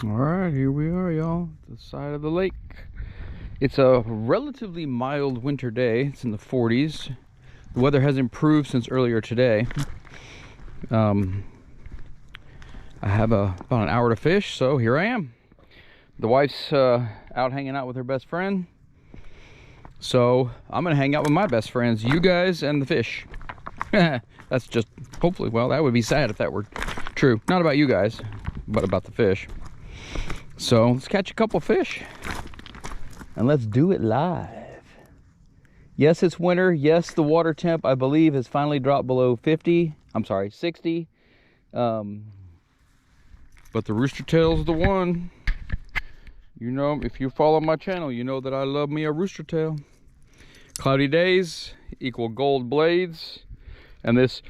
All right, here we are, y'all, the side of the lake. It's a relatively mild winter day. It's in the 40s. The weather has improved since earlier today. I have about an hour to fish, so here I am. The wife's out hanging out with her best friend, so I'm gonna hang out with my best friends, you guys and the fish. That's just, hopefully, well, that would be sad if that were true. Not about you guys, but about the fish. So let's catch a couple fish and let's do it live. Yes, it's winter. Yes, the water temp, I believe, has finally dropped below 50. I'm sorry, 60. But the Rooster Tail's the one. You know, if you follow my channel, you know that I love me a Rooster Tail. Cloudy days equal gold blades. And this,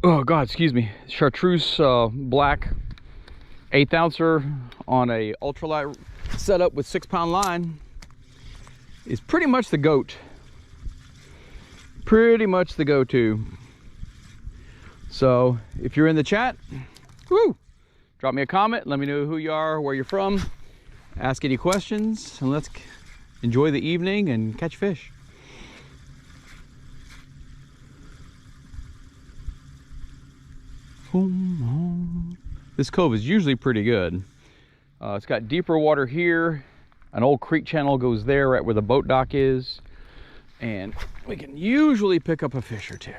oh God, excuse me, chartreuse black 1/8 ouncer on a ultralight setup with 6-pound line is pretty much the goat. Pretty much the go-to. So if you're in the chat, woo, drop me a comment, let me know who you are, where you're from, ask any questions, and let's enjoy the evening and catch fish. This cove is usually pretty good. It's got deeper water here. An old creek channel goes there right where the boat dock is. And we can usually pick up a fish or two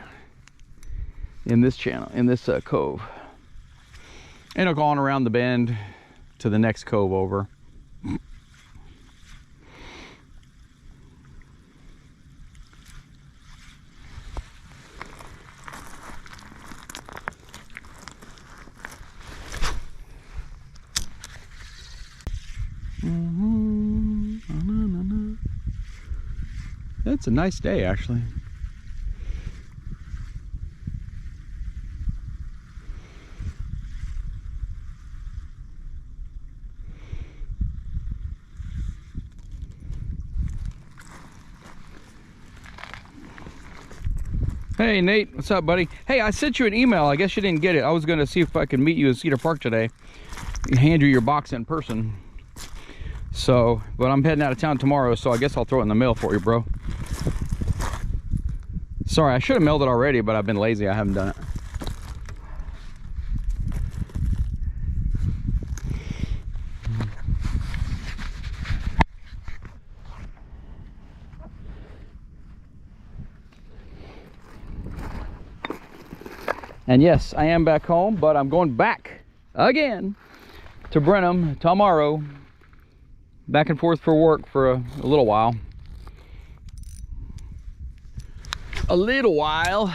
in this channel, in this cove. And I'll go on around the bend to the next cove over. It's a nice day, actually. Hey Nate, what's up, buddy? Hey, I sent you an email. I guess you didn't get it. I was gonna see if I could meet you in Cedar Park today and hand you your box in person. So, but I'm heading out of town tomorrow, so I guess I'll throw it in the mail for you, bro. Sorry, I should have mailed it already, but I've been lazy. I haven't done it. And yes, I am back home, but I'm going back again to Brenham tomorrow. Back and forth for work for a little while. A little while.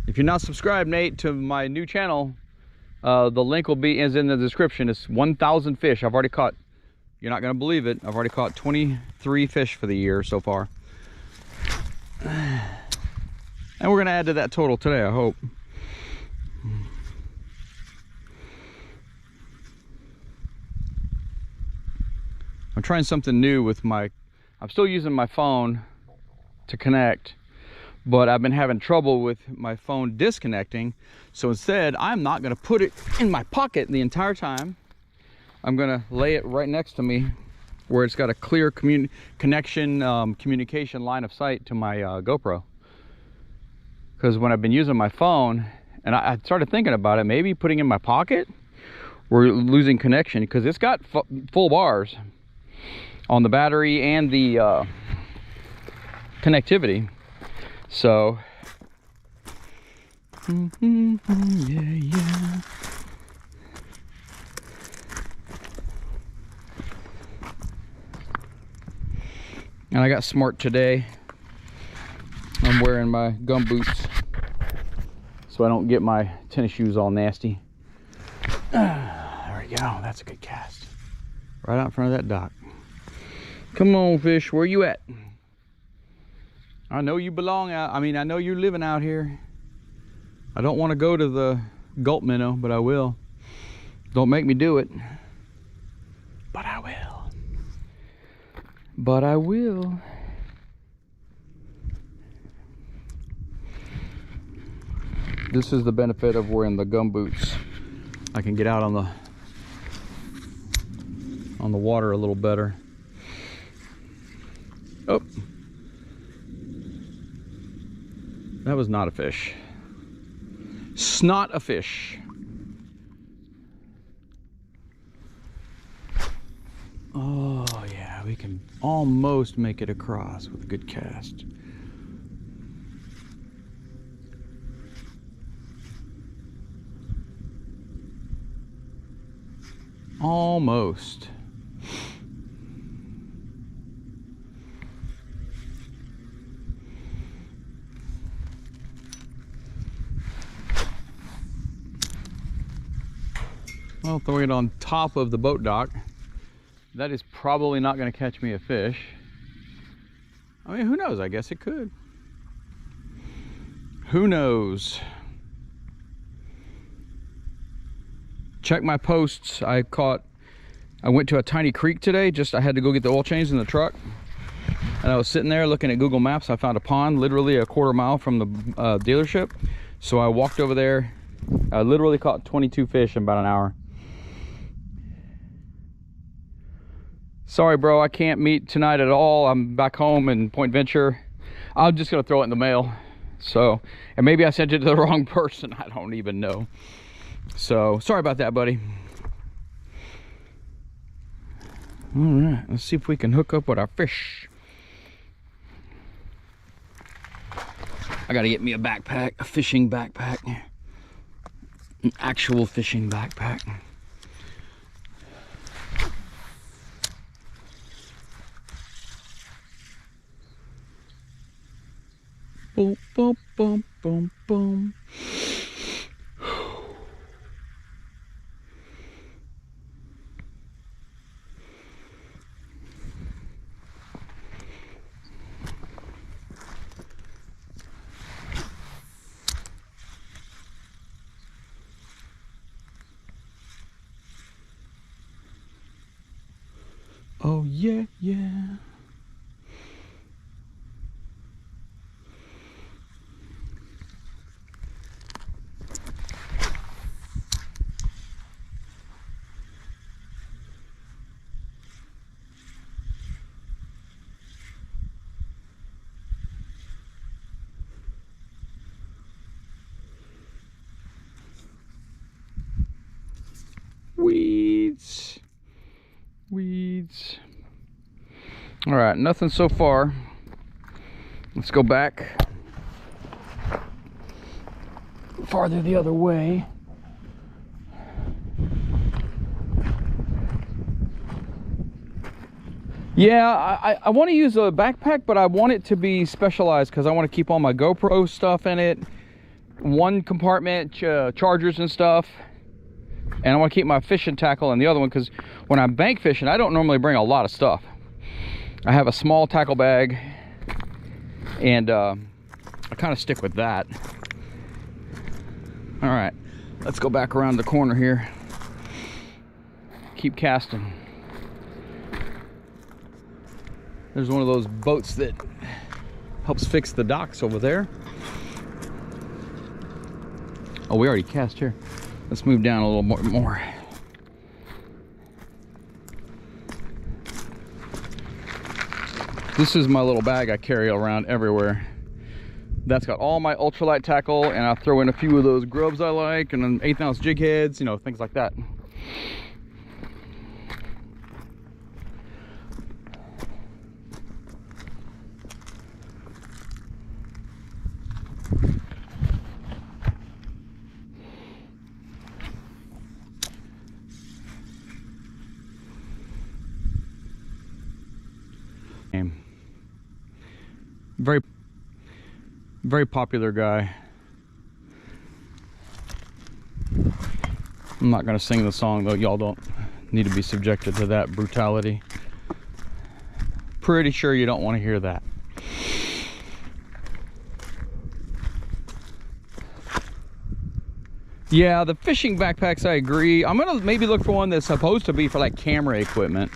If you're not subscribed, Nate, to my new channel, the link is in the description. It's 1,000 fish I've already caught. You're not gonna believe it. I've already caught 23 fish for the year so far. And we're gonna add to that total today, I hope. I'm trying something new with I'm still using my phone to connect, but I've been having trouble with my phone disconnecting. So instead, I'm not gonna put it in my pocket the entire time. I'm gonna lay it right next to me where it's got a clear communication line of sight to my GoPro. Because when I've been using my phone, and I started thinking about it, maybe putting it in my pocket, we're losing connection because it's got full bars on the battery and the connectivity. So yeah. And I got smart today. I'm wearing my gum boots so I don't get my tennis shoes all nasty. There we go. That's a good cast. Right out in front of that dock. Come on, fish, where you at? I know you belong out. I mean, I know you're living out here. I don't want to go to the gulp minnow, but I will. Don't make me do it. But I will. But I will. This is the benefit of wearing the gum boots. I can get out on the on the water a little better. Oh, that was not a fish. Snot a fish. Oh yeah, we can almost make it across with a good cast. Almost. Well, throwing it on top of the boat dock, that is probably not going to catch me a fish. I mean, who knows? I guess it could. Who knows? Check my posts. I went to a tiny creek today. I had to go get the oil change in the truck. And I was sitting there looking at Google Maps. I found a pond literally a quarter mile from the dealership. So I walked over there. I literally caught 22 fish in about an hour. Sorry, bro, I can't meet tonight at all. I'm back home in Point Venture. I'm just gonna throw it in the mail. So, and maybe I sent it to the wrong person. I don't even know. So, sorry about that, buddy. All right, let's see if we can hook up with our fish. I gotta get me a backpack, a fishing backpack. An actual fishing backpack. Boom, boom, boom, boom, boom. Oh yeah, yeah. Weeds. Weeds. All right, nothing so far. Let's go back farther the other way. Yeah, I want to use a backpack, but I want it to be specialized because I want to keep all my GoPro stuff in it. One compartment, chargers and stuff. And I want to keep my fishing tackle in the other one because when I'm bank fishing, I don't normally bring a lot of stuff. I have a small tackle bag, and I kind of stick with that. All right, let's go back around the corner here. Keep casting. There's one of those boats that helps fix the docks over there. Oh, we already cast here. Let's move down a little more. This is my little bag I carry around everywhere. That's got all my ultralight tackle, and I throw in a few of those grubs I like, and then 1/8 ounce jig heads, you know, things like that. Very popular guy. I'm not gonna sing the song though. Y'all don't need to be subjected to that brutality. Pretty sure you don't want to hear that. Yeah, the fishing backpacks, I agree. I'm gonna maybe look for one that's supposed to be for like camera equipment.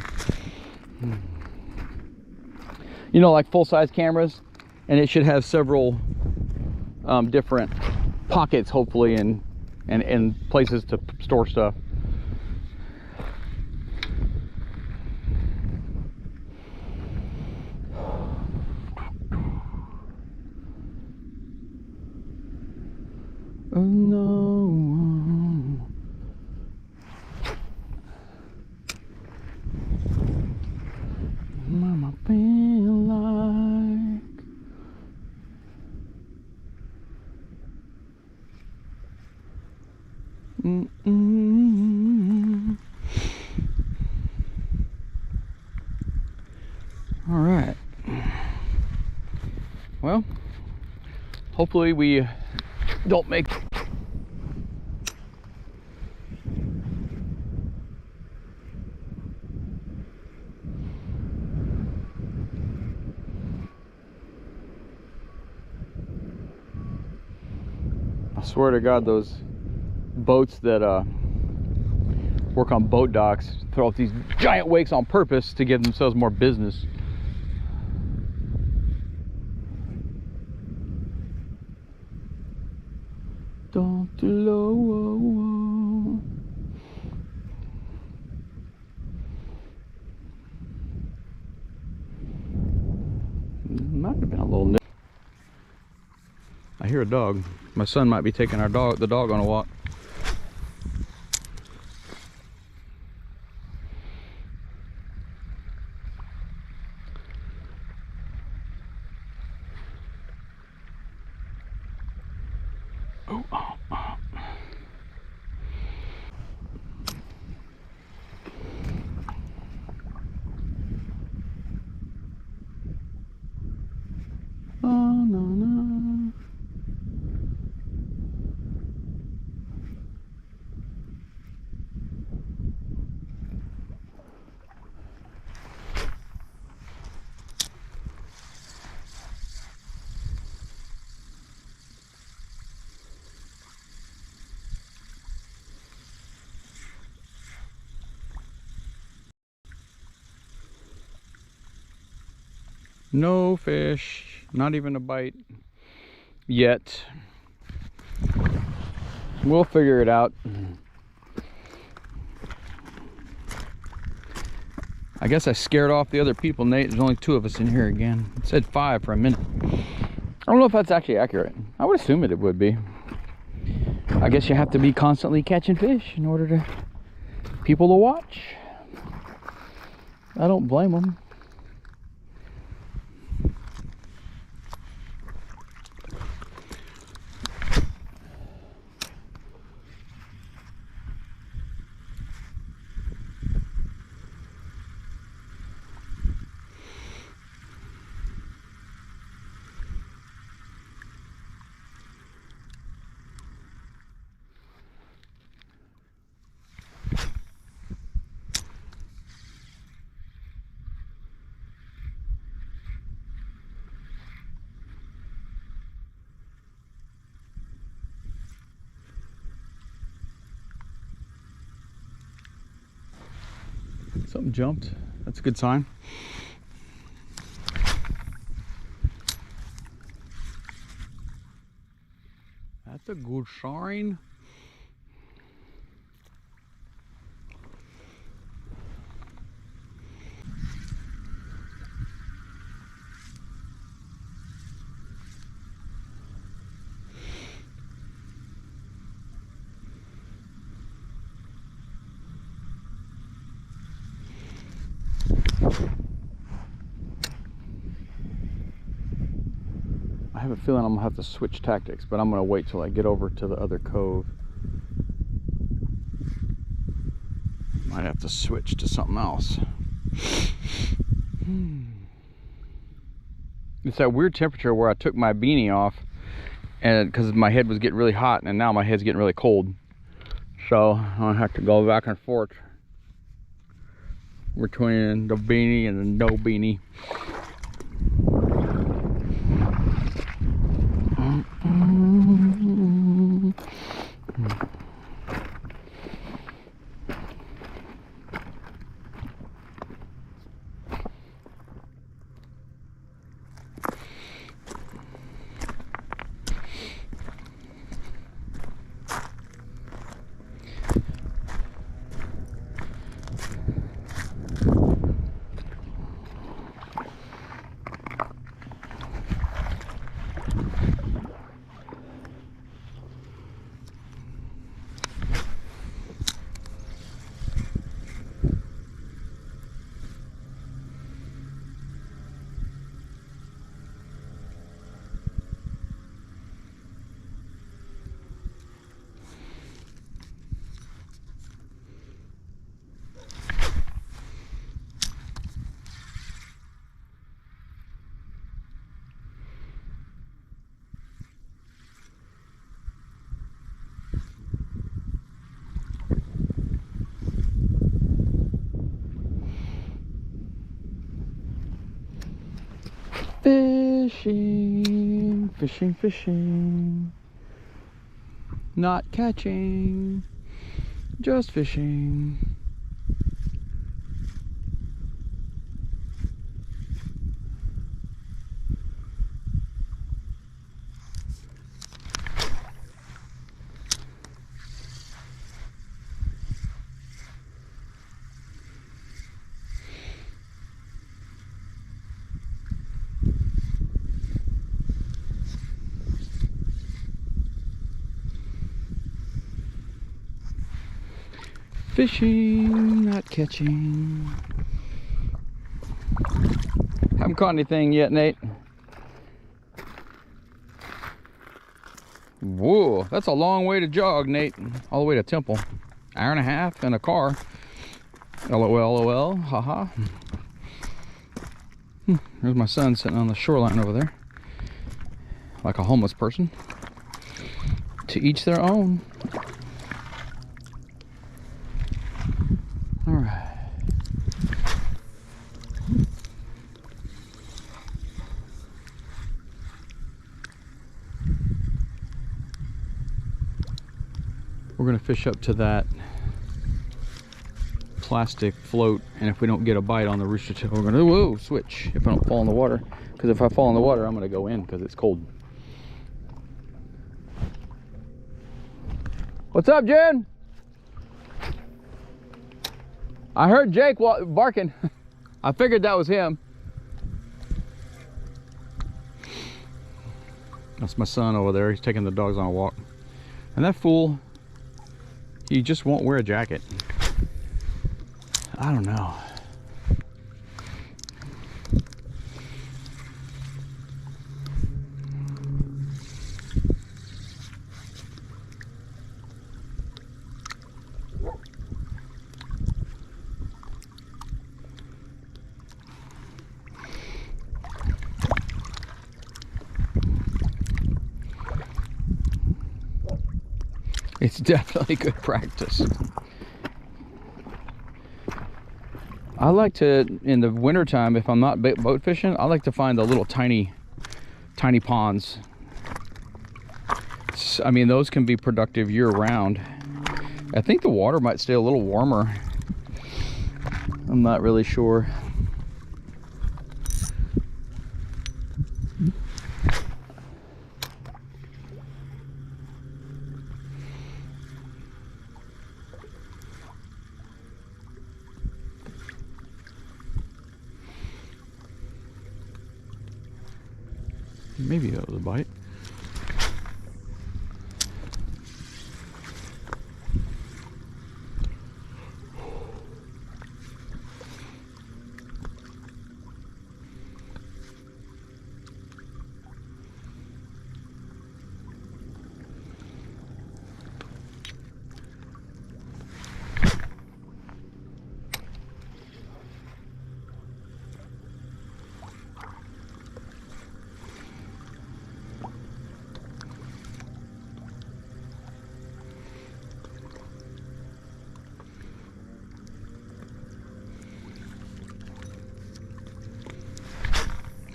You know, like full-size cameras, and it should have several different pockets, hopefully, and places to store stuff. Oh no. Mama feel like. All right. Well, hopefully we don't make I swear to God, those boats that work on boat docks throw out these giant wakes on purpose to give themselves more business. Don't you low. Might have been a little nip. I hear a dog. My son might be taking the dog on a walk. Oh, oh, oh. Oh, no, no. No fish, not even a bite yet. We'll figure it out. I guess I scared off the other people, Nate. There's only 2 of us in here again. It said 5 for a minute. I don't know if that's actually accurate. I would assume it would be. I guess you have to be constantly catching fish in order to people to watch. I don't blame them. Something jumped. That's a good sign. That's a good sign. I have a feeling I'm gonna have to switch tactics, but I'm gonna wait till I get over to the other cove. Might have to switch to something else. It's that weird temperature where I took my beanie off, and because my head was getting really hot, and now my head's getting really cold. So I have to go back and forth between the beanie and the no beanie. Fishing, fishing, fishing. Not catching, just fishing. Fishing, not catching. Haven't caught anything yet, Nate. Whoa, that's a long way to jog, Nate. All the way to Temple. Hour and a half in a car. LOL, LOL, haha. There's my son sitting on the shoreline over there. Like a homeless person. To each their own. All right. We're gonna fish up to that plastic float, and if we don't get a bite on the Rooster Tail, we're gonna, whoa, switch if I don't fall in the water. Because if I fall in the water, I'm gonna go in because it's cold. What's up, Jen? I heard Jake barking. I figured that was him. That's my son over there. He's taking the dogs on a walk. And that fool, he just won't wear a jacket. I don't know. It's definitely good practice. I like to, in the wintertime, if I'm not boat fishing, I like to find the little tiny ponds. I mean, those can be productive year round. I think the water might stay a little warmer. I'm not really sure. Maybe that was a bite.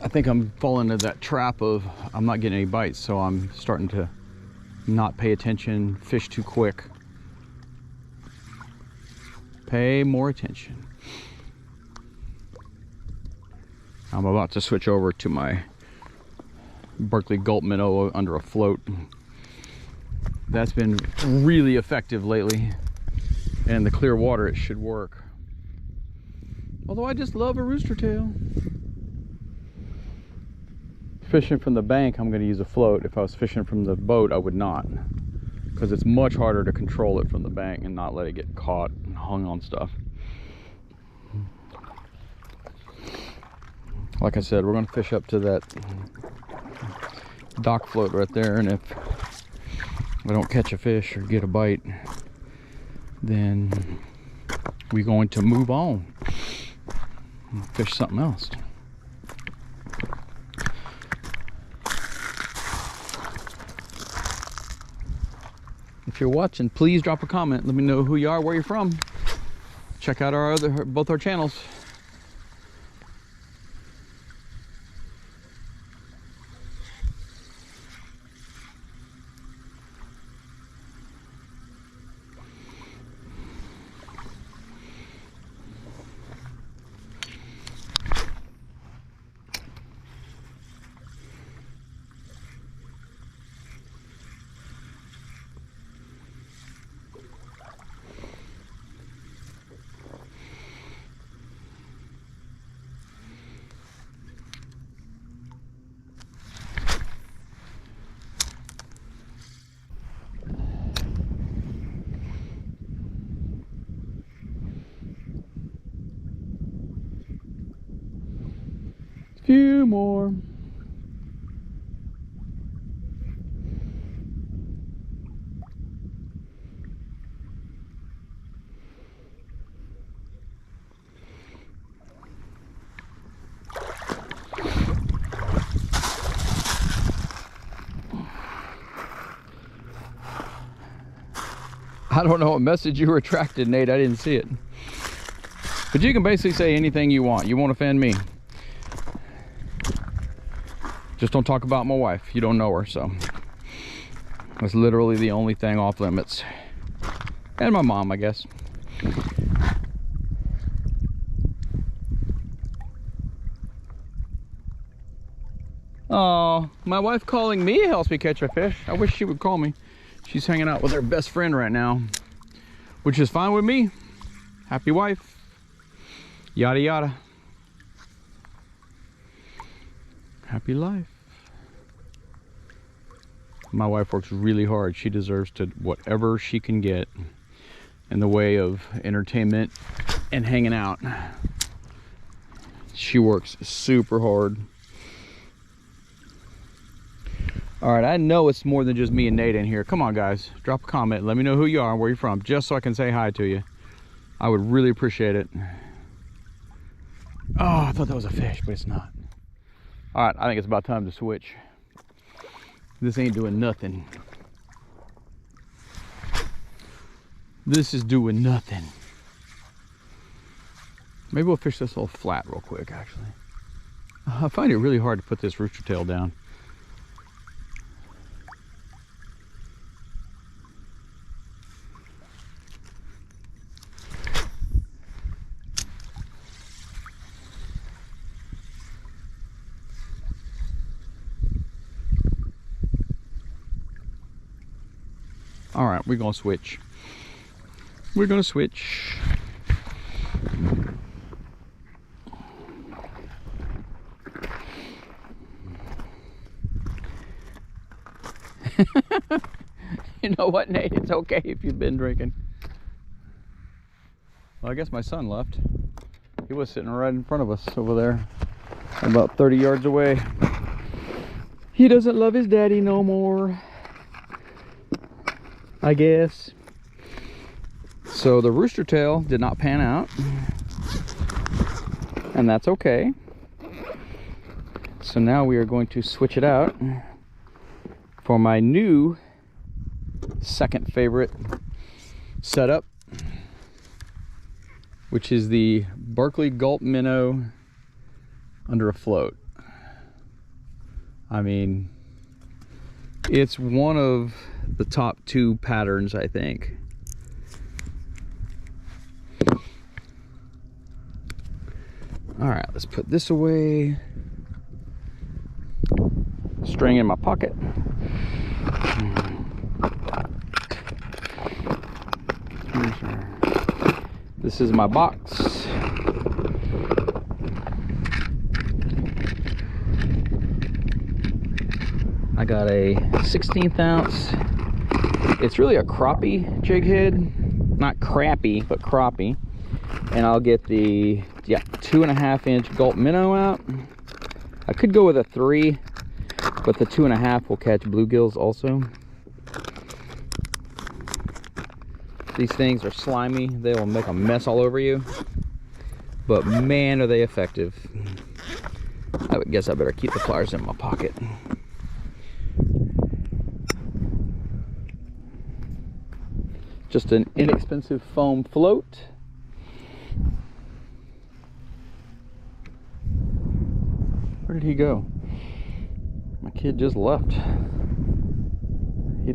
I think I'm falling into that trap of I'm not getting any bites, so I'm starting to not pay attention, fish too quick. Pay more attention. I'm about to switch over to my Berkeley Gulp minnow under a float. That's been really effective lately, and the clear water, it should work. Although I just love a Rooster Tail. Fishing from the bank, I'm going to use a float. If I was fishing from the boat, I would not, because it's much harder to control it from the bank and not let it get caught and hung on stuff. Like I said, we're going to fish up to that dock float right there, and if we don't catch a fish or get a bite, then we're going to move on and fish something else. If you're watching, please drop a comment. Let me know who you are, where you're from. Check out our both our channels. Few more. I don't know what message you retracted, Nate. I didn't see it. But you can basically say anything you want. You won't offend me. Just don't talk about my wife. You don't know her, so. That's literally the only thing off limits. And my mom, I guess. Oh, my wife calling me helps me catch a fish. I wish she would call me. She's hanging out with her best friend right now, which is fine with me. Happy wife. Yada yada. Happy life. My wife works really hard. She deserves to whatever she can get in the way of entertainment and hanging out. She works super hard. All right, I know it's more than just me and Nate in here. Come on, guys, drop a comment. Let me know who you are and where you're from, just so I can say hi to you. I would really appreciate it. Oh, I thought that was a fish, but it's not. All right, I think it's about time to switch. This ain't doing nothing. This is doing nothing. Maybe we'll fish this little flat real quick, actually. I find it really hard to put this rooster tail down. All right, we're gonna switch. We're gonna switch. You know what, Nate? It's okay if you've been drinking. Well, I guess my son left. He was sitting right in front of us over there, about 30 yards away. He doesn't love his daddy no more, I guess. So the rooster tail did not pan out, and that's okay. So now we are going to switch it out for my new second favorite setup, which is the Berkeley Gulp minnow under a float. I mean, it's one of the top 2 patterns, I think. All right, let's put this away. String in my pocket. This is my box. I got a 1/16 ounce. It's really a crappie jig head, not crappy, but crappie. And I'll get the 2.5 inch Gulp minnow out. I could go with a 3, but the 2.5 will catch bluegills also. These things are slimy. They will make a mess all over you. But man, are they effective. I would guess I better keep the pliers in my pocket. Just an inexpensive foam float. Where did he go? My kid just left. You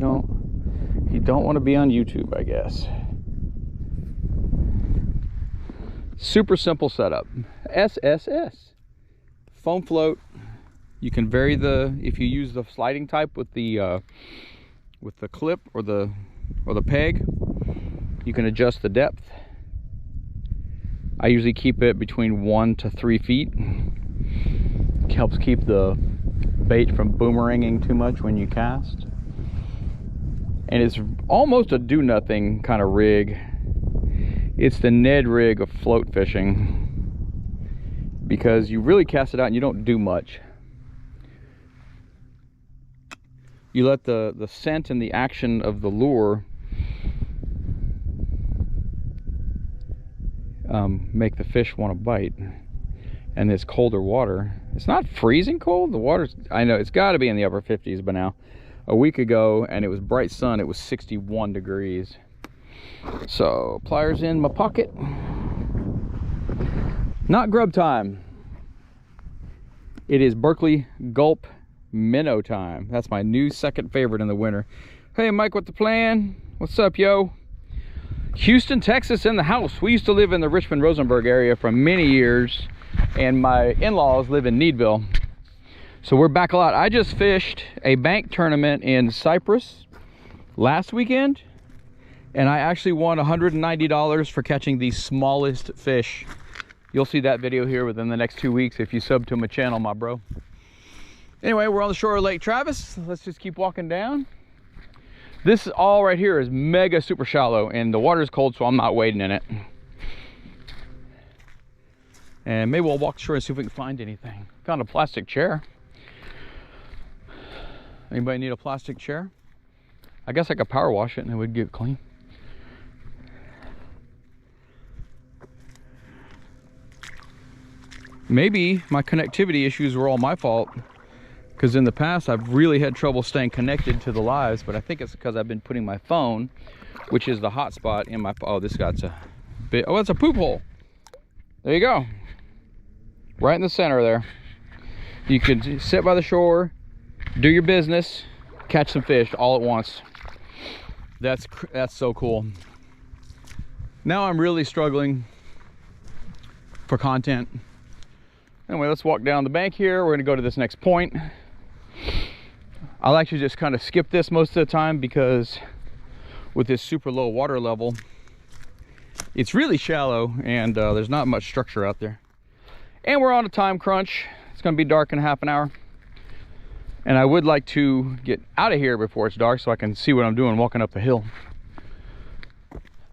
don't want to be on YouTube, I guess. Super simple setup. SSS. Foam float. You can vary if you use the sliding type with the clip or the peg, you can adjust the depth. I usually keep it between 1 to 3 feet. It helps keep the bait from boomeranging too much when you cast. And it's almost a do-nothing kind of rig. It's the Ned rig of float fishing, because you really cast it out and you don't do much. You let the scent and the action of the lure make the fish want to bite. And this colder water, it's not freezing cold. The water's, I know it's got to be in the upper 50s by now. A week ago, and it was bright sun, it was 61 degrees. So pliers in my pocket. Not grub time. It is Berkeley Gulp minnow time. That's my new second favorite in the winter. Hey Mike, what the plan? What's up, yo? Houston, Texas in the house. We used to live in the Richmond-Rosenberg area for many years, and my in-laws live in Needville. So we're back a lot. I just fished a bank tournament in Cyprus last weekend, and I actually won $190 for catching the smallest fish. You'll see that video here within the next 2 weeks if you sub to my channel, my bro. Anyway, we're on the shore of Lake Travis. Let's just keep walking down. This all right here is mega super shallow, and the water is cold, so I'm not wading in it. And maybe we'll walk ashore and see if we can find anything. Found a plastic chair. Anybody need a plastic chair? I guess I could power wash it and it would get clean. Maybe my connectivity issues were all my fault, because in the past I've really had trouble staying connected to the lives, but I think it's because I've been putting my phone, which is the hotspot, in my, oh, this guy's a bit, oh, it's a poop hole. There you go. Right in the center there. You can sit by the shore, do your business, catch some fish all at once. That's so cool. Now I'm really struggling for content. Anyway, let's walk down the bank here. We're gonna go to this next point. I'll actually just kind of skip this most of the time because with this super low water level, it's really shallow and there's not much structure out there. And we're on a time crunch. It's gonna be dark in half an hour. And I would like to get out of here before it's dark so I can see what I'm doing walking up the hill.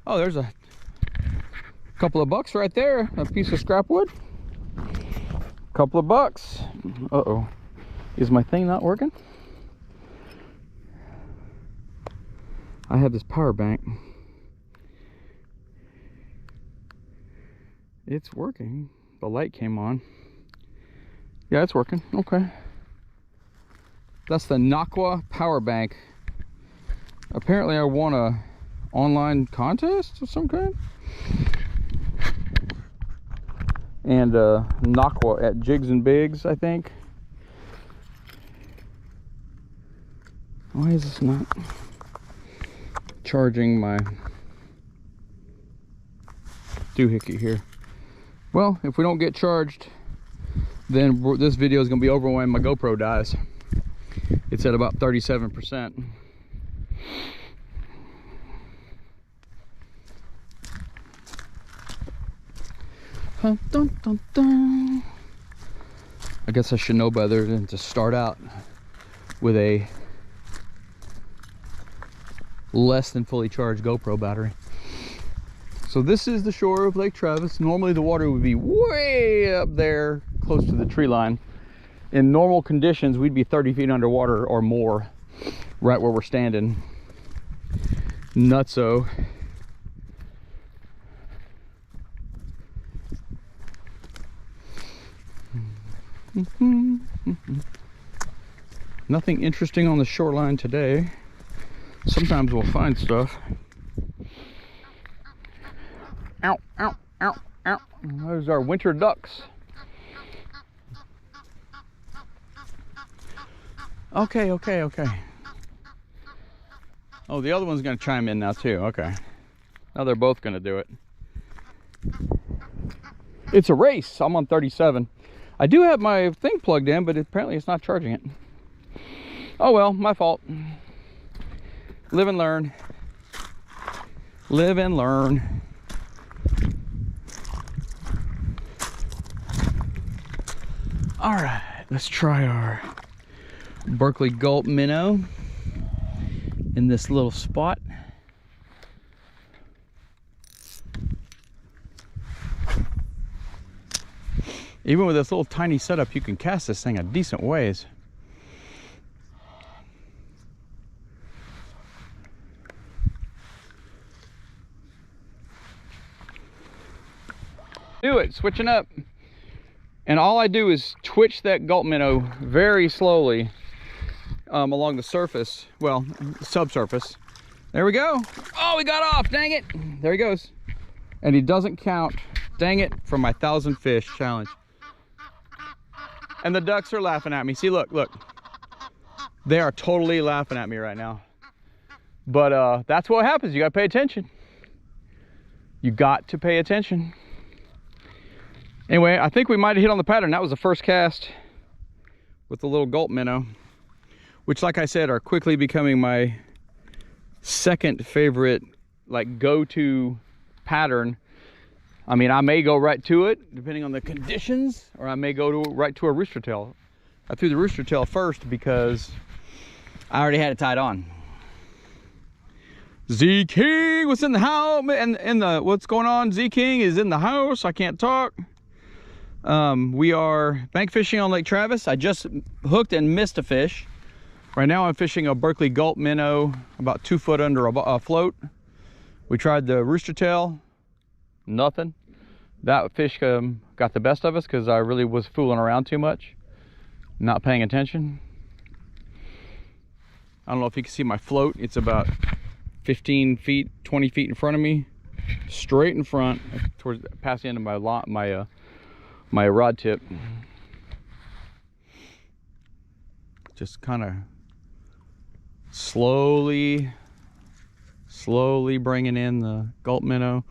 Oh, there's a couple of bucks right there. A piece of scrap wood. Couple of bucks. Uh-oh. Is my thing not working? I have this power bank. It's working. The light came on. Yeah, it's working. Okay. That's the Naqua power bank. Apparently I won a online contest of some kind. And Naqua at Jigs and Bigs, I think. Why is this not charging my doohickey here? Well, if we don't get charged, then this video is going to be over when my GoPro dies. It's at about 37%. Dun, dun, dun, dun. I guess I should know better than to start out with a less than fully charged GoPro battery. So this is the shore of Lake Travis. Normally the water would be way up there close to the tree line. In normal conditions, we'd be 30 feet underwater or more right where we're standing. Nutso. Nothing interesting on the shoreline today. Sometimes we'll find stuff. Ow, ow, ow, ow. Those are winter ducks. Okay, okay, okay. Oh, the other one's gonna chime in now too. Okay. Now they're both gonna do it. It's a race. I'm on 37. I do have my thing plugged in, but apparently it's not charging it. Oh well, my fault. Live and learn. Live and learn. All right, let's try our Berkeley Gulp minnow in this little spot. Even with this little tiny setup, you can cast this thing a decent ways. Do it, switching up. And all I do is twitch that gulp minnow very slowly along the surface, well, subsurface. There we go. Oh, he got off, dang it. There he goes. And he doesn't count, dang it, for my 1,000 fish challenge. And the ducks are laughing at me. See, look, look. They are totally laughing at me right now. But that's what happens. You gotta pay attention. You got to pay attention. Anyway, I think we might have hit on the pattern. That was the first cast with the little gulp minnow, which, like I said, are quickly becoming my second favorite, like, go-to pattern. I mean, I may go right to it depending on the conditions, or I may go right to a Rooster Tail. I threw the Rooster Tail first because I already had it tied on. Z King was in the house, and what's going on? Z King is in the house. I can't talk. We are bank fishing on Lake Travis. I just hooked and missed a fish. Right now I'm fishing a Berkeley gulp minnow about 2 foot under a float. We tried the Rooster Tail, nothing. That fish got the best of us because I really was fooling around too much, not paying attention. I don't know if you can see my float. It's about 15 feet, 20 feet in front of me, straight in front, towards past the end of my rod tip. Just kind of slowly bringing in the gulp minnow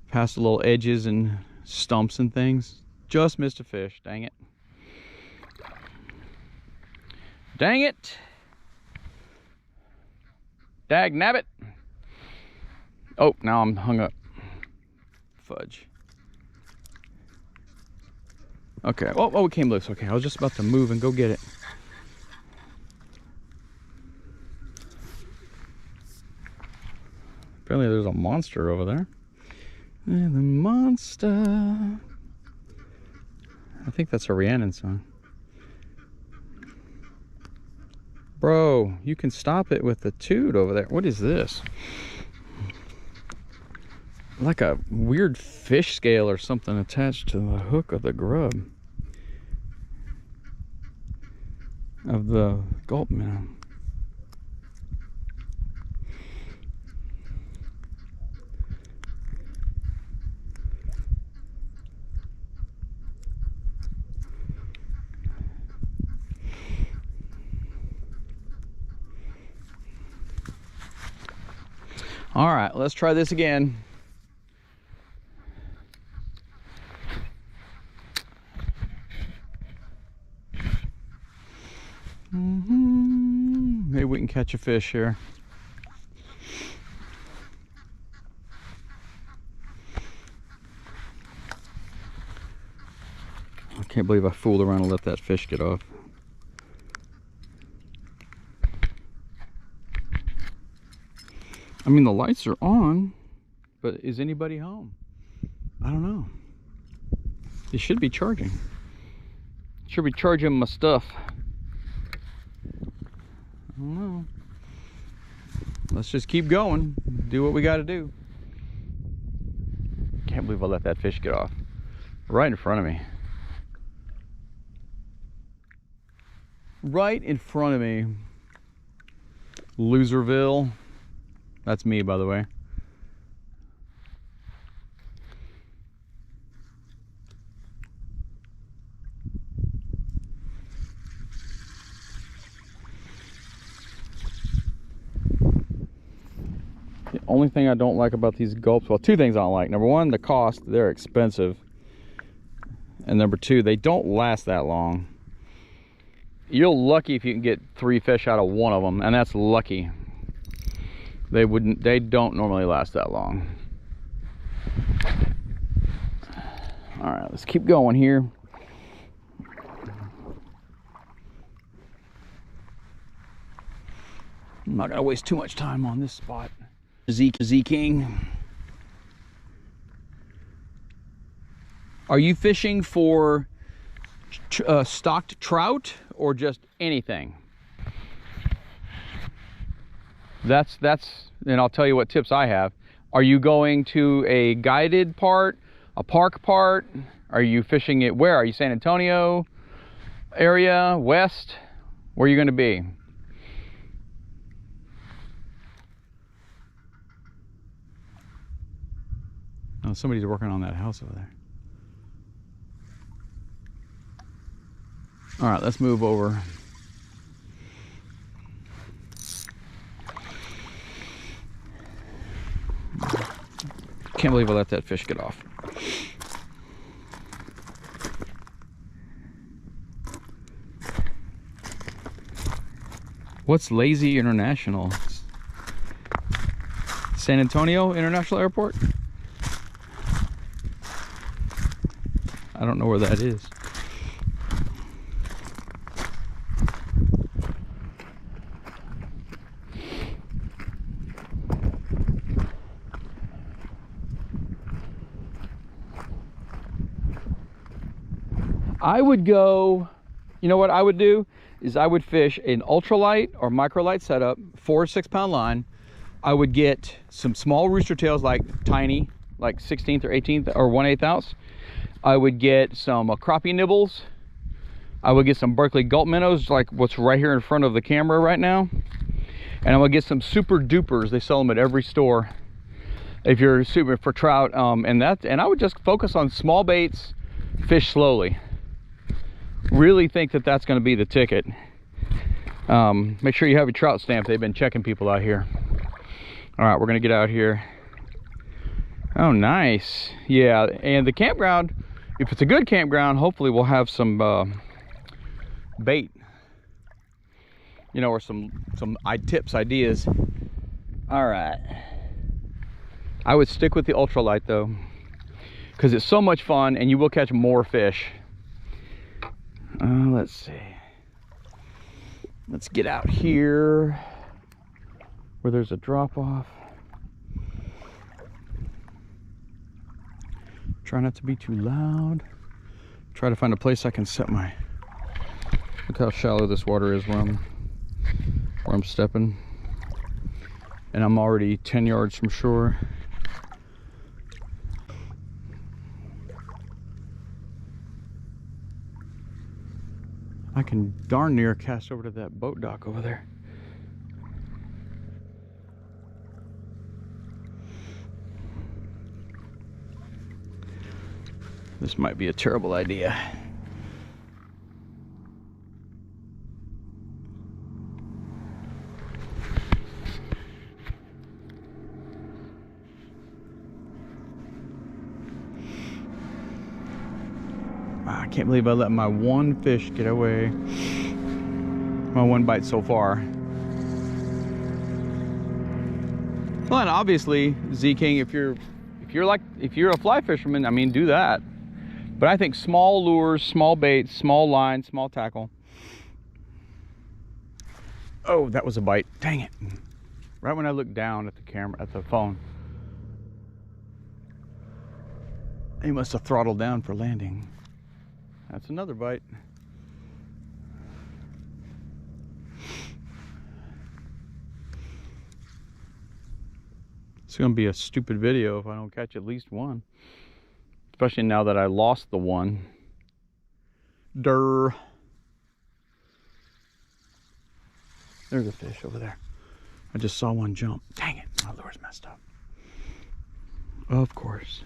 past the little edges and stumps and things. Just missed a fish, dang it. Dang it. Dag nabbit. Oh, now I'm hung up. Fudge. Okay, oh, it came loose. Okay, I was just about to move and go get it. Apparently there's a monster over there. Yeah, the monster. I think that's a Rhiannon song. Bro, you can stop it with the toot over there. What is this? Like a weird fish scale or something attached to the hook of the grub of the gulp minnow. All right, let's try this again. Maybe we can catch a fish here. I can't believe I fooled around and let that fish get off. I mean, the lights are on, but is anybody home? I don't know. They should be charging. Should be charging my stuff. I don't know. Let's just keep going. Do what we got to do. Can't believe I let that fish get off. Right in front of me. Right in front of me. Loserville. That's me, by the way. The only thing I don't like about these gulps, well, two things I don't like. Number one, the cost, they're expensive. And number two, they don't last that long. You're lucky if you can get 3 fish out of one of them, and that's lucky. They don't normally last that long. All right, let's keep going here. I'm not gonna waste too much time on this spot. Z King. Are you fishing for stocked trout or just anything? That's, and I'll tell you what tips I have. Are you going to a guided part, a park part? Are you fishing it where? Are you San Antonio area, west? Where are you going to be? Oh, somebody's working on that house over there. All right, let's move over. Can't believe I let that fish get off. What's Lazy International? San Antonio International Airport? I don't know where that is. I would go, you know what I would do is I would fish an ultralight or microlight setup, 4 or 6 pound line. I would get some small rooster tails, like tiny, like 16th or 18th or 1/8 ounce. I would get some crappie nibbles. I would get some Berkeley gulp minnows, like what's right here in front of the camera right now. And I would get some super dupers. They sell them at every store if you're super for trout. And I would just focus on small baits, fish slowly. Really think that that's going to be the ticket. Make sure you have your trout stamp. They've been checking people out here. All right, we're going to get out here. Oh, nice. Yeah, and the campground, if it's a good campground, hopefully we'll have some bait, you know, or some ideas. All right, I would stick with the ultralight though, because it's so much fun and you will catch more fish. Let's see, let's get out here where there's a drop off. Try not to be too loud. Try to find a place I can set my, look how shallow this water is where I'm stepping. And I'm already 10 yards from shore. I can darn near cast over to that boat dock over there. This might be a terrible idea. I can't believe I let my one fish get away. My one bite so far. Well, and obviously, Z King, if you're a fly fisherman, I mean, do that. But I think small lures, small baits, small line, small tackle. Oh, that was a bite. Dang it. Right when I looked down at the camera, at the phone. He must have throttled down for landing. That's another bite. It's gonna be a stupid video if I don't catch at least one. Especially now that I lost the one. Durr. There's a fish over there. I just saw one jump. Dang it, my lure's messed up. Of course.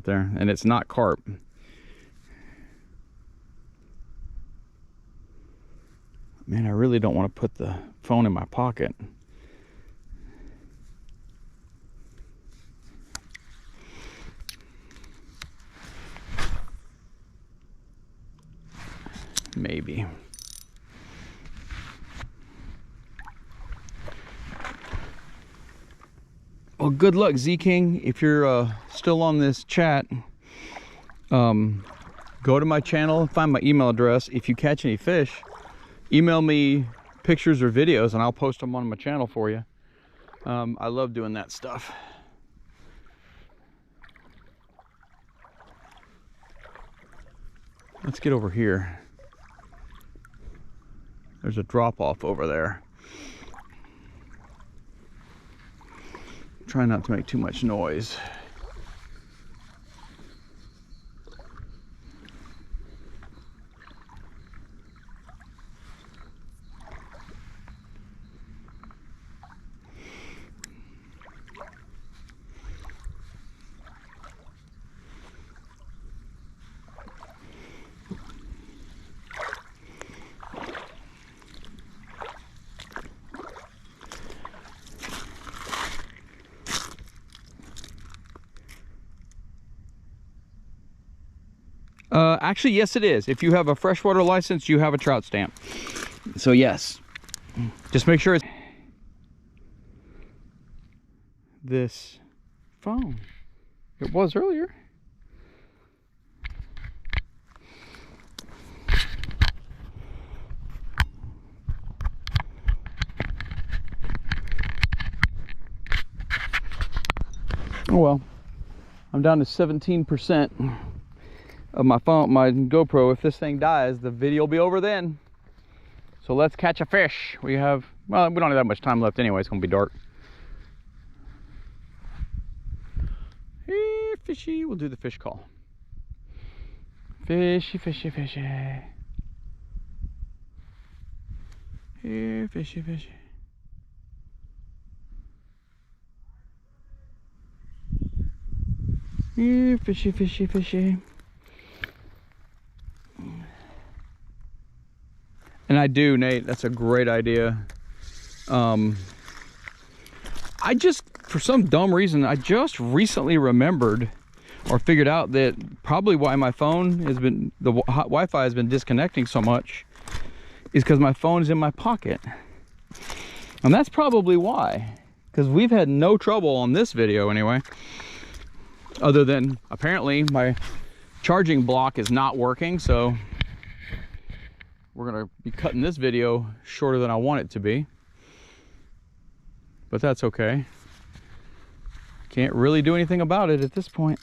There, and it's not carp. Man, I really don't want to put the phone in my pocket. maybe. Well, good luck, Z King. If you're still on this chat, go to my channel, find my email address. If you catch any fish, email me pictures or videos and I'll post them on my channel for you. I love doing that stuff. Let's get over here. There's a drop off over there. Try not to make too much noise. Actually, yes, it is. If you have a freshwater license, you have a trout stamp. So yes, just make sure it's this phone. It was earlier. Oh well, I'm down to 17% of my phone, my GoPro. If this thing dies, the video will be over then. So let's catch a fish. We don't have that much time left anyway. It's gonna be dark. Hey, fishy. We'll do the fish call. Fishy, fishy, fishy. Here, fishy, fishy. Here, fishy, fishy, fishy. And I do, Nate, that's a great idea. I just, for some dumb reason, I just recently remembered or figured out that probably why my phone has been, the Wi-Fi has been disconnecting so much is because my phone is in my pocket. And that's probably why, because we've had no trouble on this video anyway, other than apparently my charging block is not working, so we're gonna be cutting this video shorter than I want it to be, but that's okay. Can't really do anything about it at this point.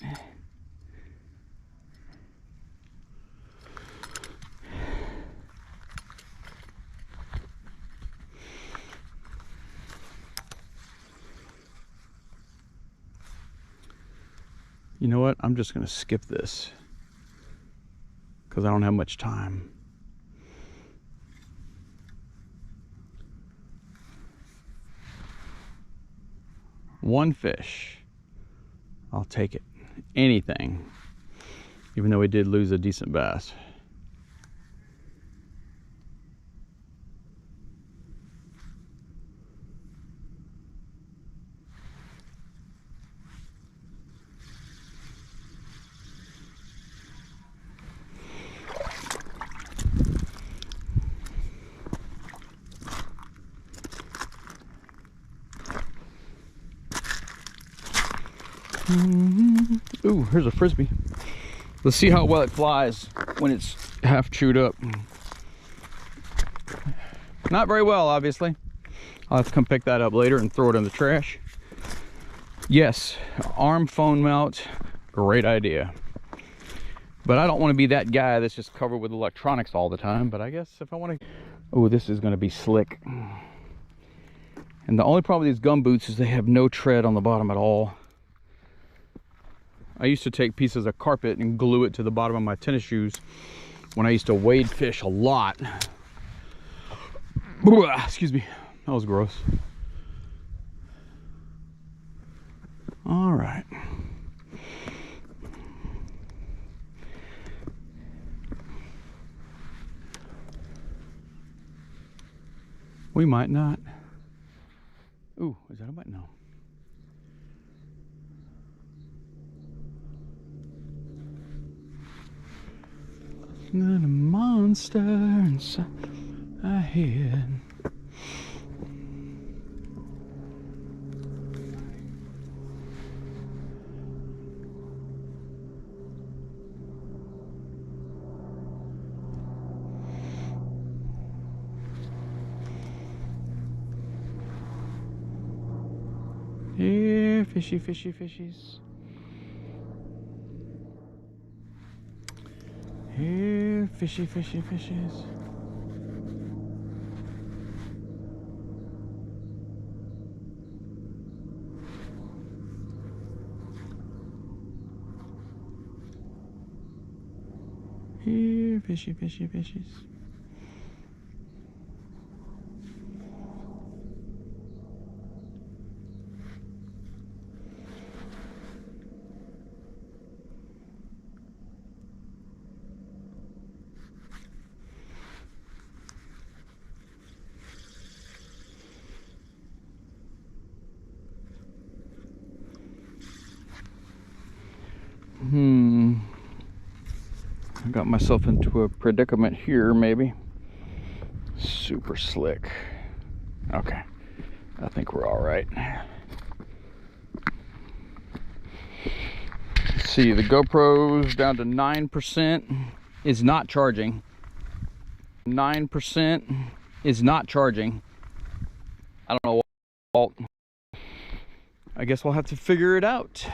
You know what? I'm just gonna skip this because I don't have much time. One fish, I'll take it. Anything, even though we did lose a decent bass. Ooh, here's a frisbee. Let's see how well it flies when it's half chewed up. Not very well, obviously. I'll have to come pick that up later and throw it in the trash. Yes, arm phone mount, great idea. But I don't want to be that guy that's just covered with electronics all the time. But I guess if I want to... Oh, this is going to be slick. And the only problem with these gum boots is they have no tread on the bottom at all. I used to take pieces of carpet and glue it to the bottom of my tennis shoes when I used to wade fish a lot. Excuse me, that was gross. All right. We might not. Ooh, is that a bite? No. Not a monster. monster inside my head. Here, fishy, fishy, fishies. Here, fishy, fishy, fishies. Here, fishy, fishy, fishies. I got myself into a predicament here, maybe. Super slick. Okay, I think we're all right. Let's see, the GoPro's down to 9%. Is not charging. 9% is not charging. I don't know what. I guess we'll have to figure it out.